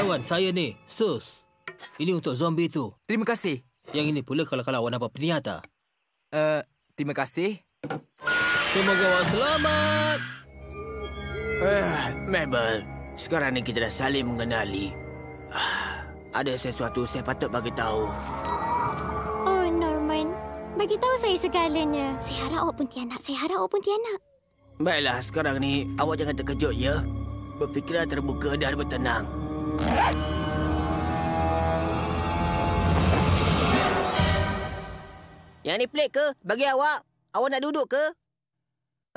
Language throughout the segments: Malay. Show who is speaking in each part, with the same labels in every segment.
Speaker 1: kawan, saya ni, Sus. Ini untuk zombie tu.
Speaker 2: Terima kasih.
Speaker 1: Yang ini pula kalau awak nampak penyiar.
Speaker 2: Terima kasih.
Speaker 1: Semoga awak selamat.
Speaker 3: Mabel, sekarang ni kita dah saling mengenali. Ada sesuatu saya patut bagi tahu.
Speaker 4: Oh, Norman. Bagi tahu saya segalanya. Saya harap awak pun tianak.
Speaker 3: Baiklah, sekarang ni awak jangan terkejut, ya? Berfikirlah terbuka dan bertenang. Yang ni pelik ke? Bagi awak. Awak nak duduk ke?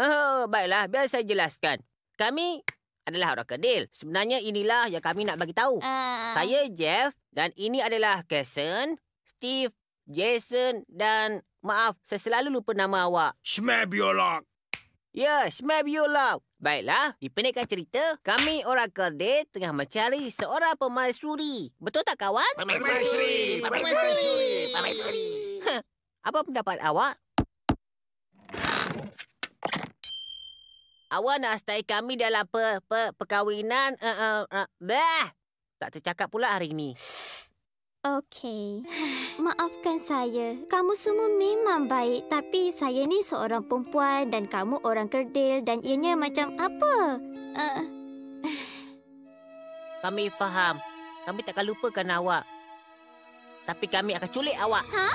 Speaker 3: Oh, baiklah, biar saya jelaskan. Kami adalah orang kerdil. Sebenarnya inilah yang kami nak bagi tahu. Saya Jeff dan ini adalah Kason, Steve, Jason dan maaf, saya selalu lupa nama awak.
Speaker 5: Shmabiolog.
Speaker 3: Ya, Shmabiolog. Baiklah, dipendekkan cerita, kami orang kerdil tengah mencari seorang pemaisuri. Betul tak kawan?
Speaker 5: Pemaisuri.
Speaker 3: Apa pendapat awak? Awak nak sertai kami dalam perkahwinan? Tak tercakap pula hari ini.
Speaker 4: Okey. Maafkan saya. Kamu semua memang baik. Tapi saya ni seorang perempuan dan kamu orang kerdil dan ianya macam apa?
Speaker 3: Kami faham. Kami takkan lupakan awak. Tapi kami akan culik awak.
Speaker 4: Ha?